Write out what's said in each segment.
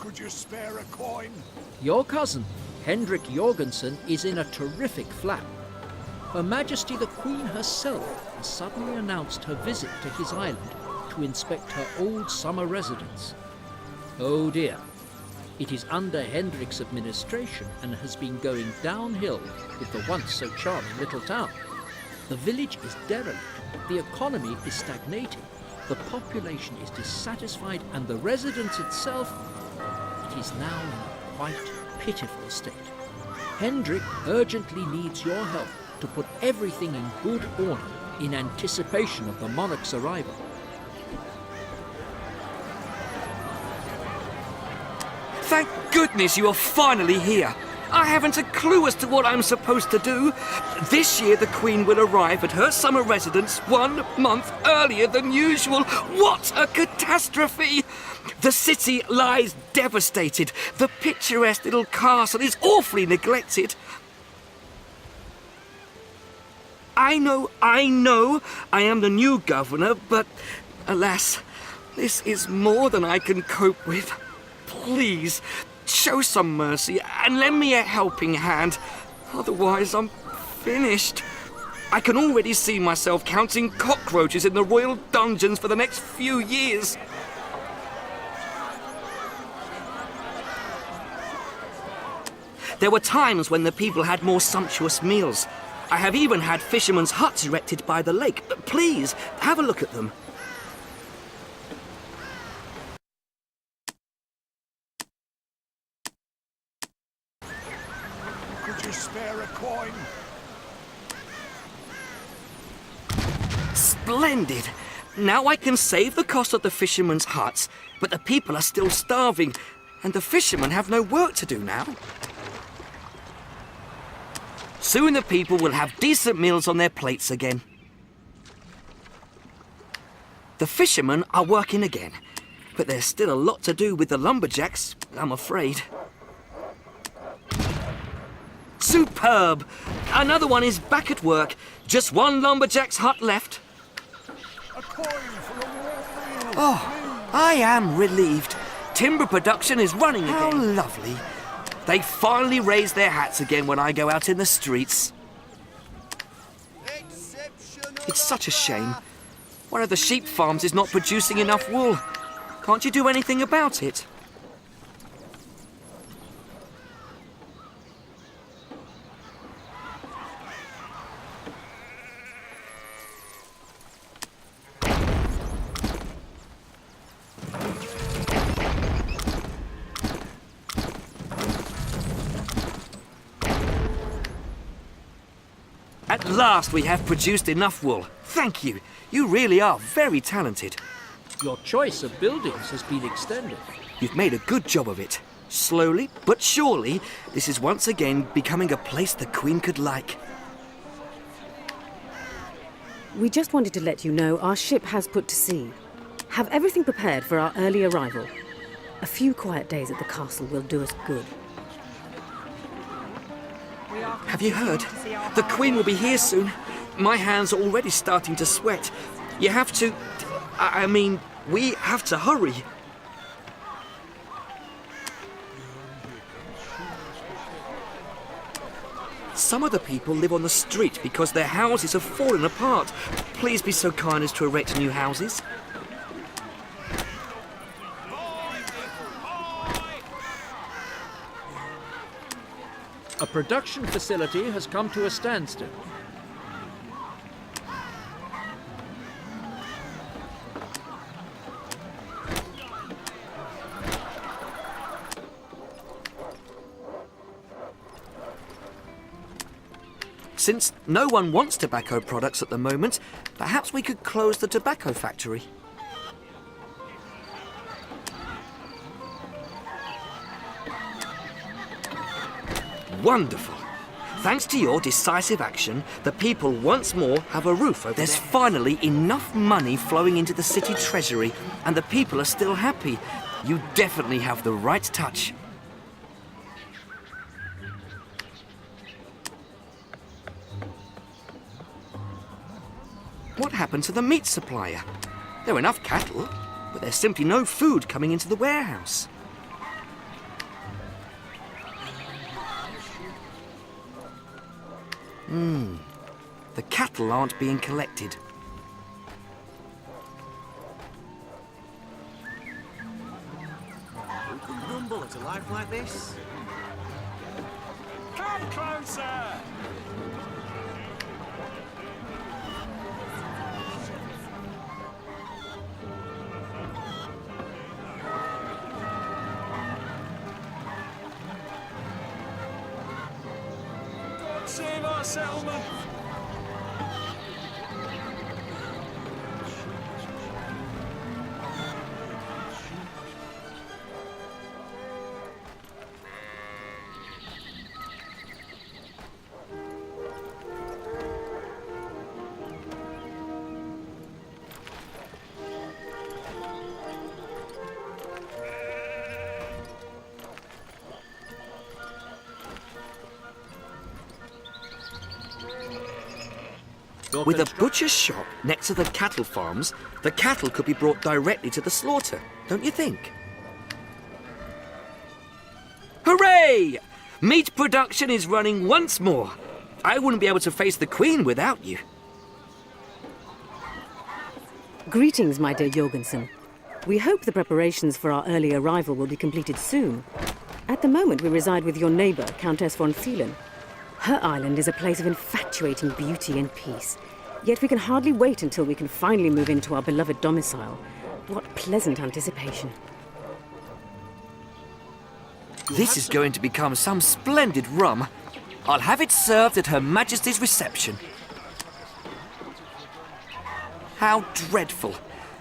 Could you spare a coin? Your cousin, Hendrik Jorgensen, is in a terrific flap. Her Majesty the Queen herself has suddenly announced her visit to his island to inspect her old summer residence. Oh dear. It is under Hendrik's administration and has been going downhill with the once so charming little town. The village is derelict, the economy is stagnating, the population is dissatisfied, and the residence itself, it is now in a quite pitiful state. Hendrik urgently needs your help to put everything in good order in anticipation of the monarch's arrival. Thank goodness you are finally here. I haven't a clue as to what I'm supposed to do. This year the Queen will arrive at her summer residence 1 month earlier than usual. What a catastrophe! The city lies devastated. The picturesque little castle is awfully neglected. I know, I am the new governor, but alas, this is more than I can cope with. Please, show some mercy and lend me a helping hand. Otherwise, I'm finished. I can already see myself counting cockroaches in the royal dungeons for the next few years. There were times when the people had more sumptuous meals. I have even had fishermen's huts erected by the lake. Please, have a look at them. Could you spare a coin? Splendid! Now I can save the cost of the fishermen's huts, but the people are still starving, and the fishermen have no work to do now. Soon the people will have decent meals on their plates again. The fishermen are working again, but there's still a lot to do with the lumberjacks, I'm afraid. Superb! Another one is back at work. Just one lumberjack's hut left. A coin for a warm meal. Oh, I am relieved. Timber production is running again. How lovely. They finally raise their hats again when I go out in the streets. It's such a shame. One of the sheep farms is not producing enough wool. Can't you do anything about it? At last we have produced enough wool. Thank you. You really are very talented. Your choice of buildings has been extended. You've made a good job of it. Slowly but surely, this is once again becoming a place the Queen could like. We just wanted to let you know our ship has put to sea. Have everything prepared for our early arrival. A few quiet days at the castle will do us good. Have you heard? The Queen will be here soon. My hands are already starting to sweat. You have to... I mean, we have to hurry. Some of the people live on the street because their houses have fallen apart. Please be so kind as to erect new houses. A production facility has come to a standstill. Since no one wants tobacco products at the moment, perhaps we could close the tobacco factory. Wonderful. Thanks to your decisive action, the people once more have a roof over their heads. There's finally enough money flowing into the city treasury, and the people are still happy. You definitely have the right touch. What happened to the meat supplier? There are enough cattle, but there's simply no food coming into the warehouse. The cattle aren't being collected. Who can grumble at a life like this? Come closer! God save our settlement! With a butcher's shop next to the cattle farms, the cattle could be brought directly to the slaughter, don't you think? Hooray! Meat production is running once more. I wouldn't be able to face the Queen without you. Greetings, my dear Jorgensen. We hope the preparations for our early arrival will be completed soon. At the moment, we reside with your neighbour, Countess von Thielen. Her island is a place of infatuating beauty and peace. Yet we can hardly wait until we can finally move into our beloved domicile. What pleasant anticipation. This is going to become some splendid rum. I'll have it served at Her Majesty's reception. How dreadful.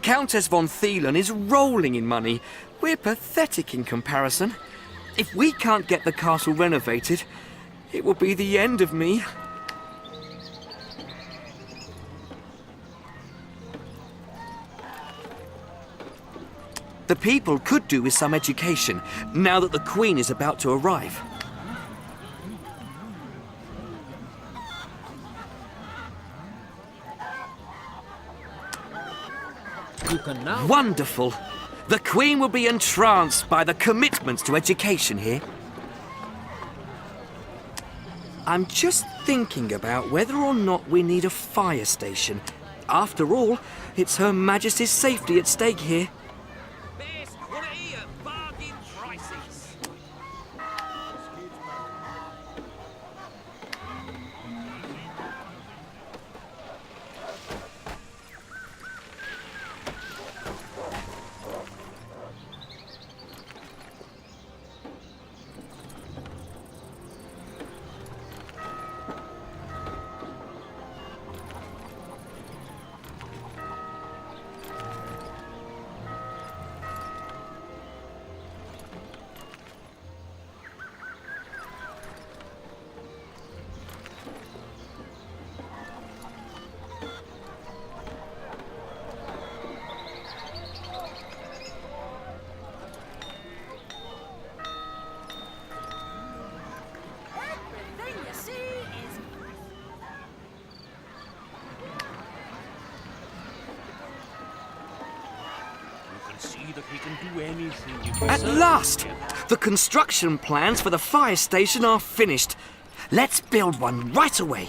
Countess von Thielen is rolling in money. We're pathetic in comparison. If we can't get the castle renovated, it will be the end of me. The people could do with some education, now that the Queen is about to arrive. You can now... Wonderful! The Queen will be entranced by the commitments to education here. I'm just thinking about whether or not we need a fire station. After all, it's Her Majesty's safety at stake here. Best quality at bargain prices. Everything you see is You can see that we can do anything you At last! The construction plans for the fire station are finished. Let's build one right away.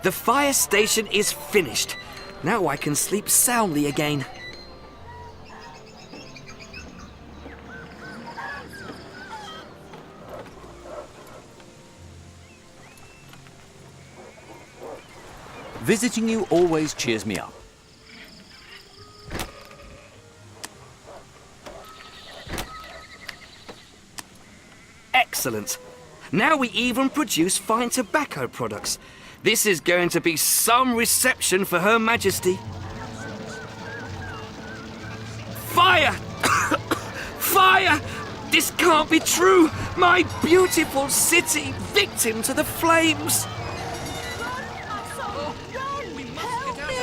The fire station is finished. Now I can sleep soundly again. Visiting you always cheers me up. Excellent. Now we even produce fine tobacco products. This is going to be some reception for Her Majesty. Fire! Fire! This can't be true! My beautiful city, victim to the flames! Run! Help me!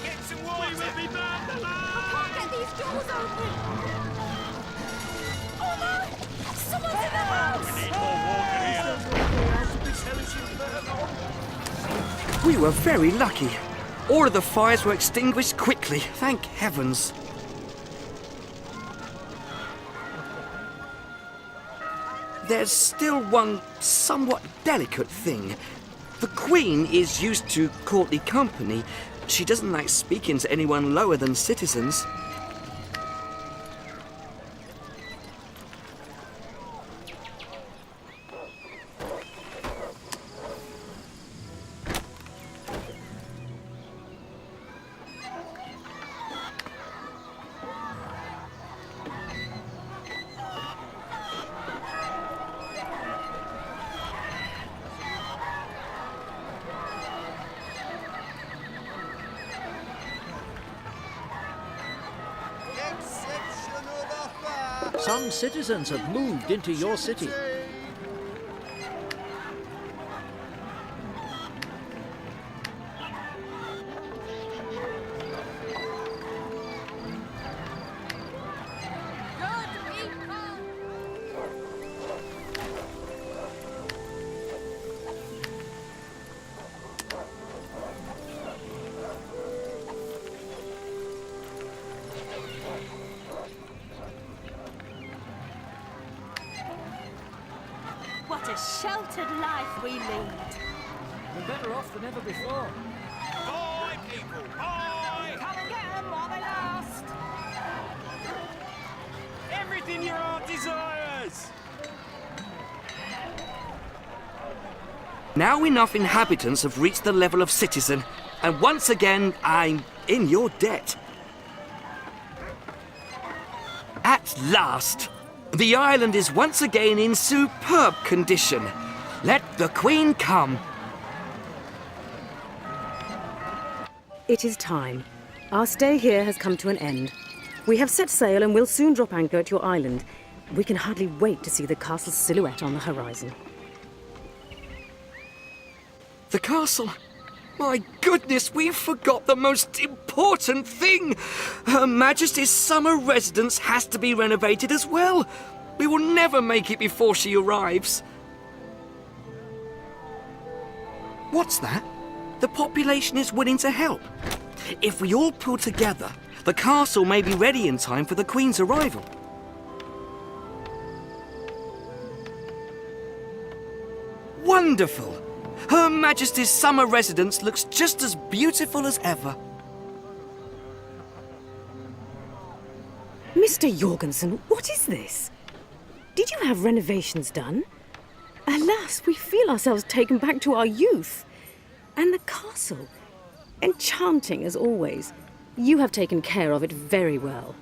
Get some water! We will be burned I can't get these doors open! Oh no! Someone's in the house! Need more water here. We were very lucky. All of the fires were extinguished quickly, thank heavens. there's still one somewhat delicate thing. The Queen is used to courtly company. She doesn't like speaking to anyone lower than citizens. Some citizens have moved into your city. What a sheltered life we lead. We're better off than ever before. Bye, people, bye! Come and get them while they last. Everything your heart desires! Now enough inhabitants have reached the level of citizen, and once again I'm in your debt. At last, the island is once again in superb condition. Let the Queen come. It is time. Our stay here has come to an end. We have set sail and will soon drop anchor at your island. We can hardly wait to see the castle's silhouette on the horizon. The castle? My goodness, we forgot the most important thing! Her Majesty's summer residence has to be renovated as well. We will never make it before she arrives. What's that? The population is willing to help. If we all pull together, the castle may be ready in time for the Queen's arrival. Wonderful! Her Majesty's summer residence looks just as beautiful as ever. Mr. Jorgensen, what is this? Did you have renovations done? Alas, we feel ourselves taken back to our youth. And the castle, enchanting as always. You have taken care of it very well.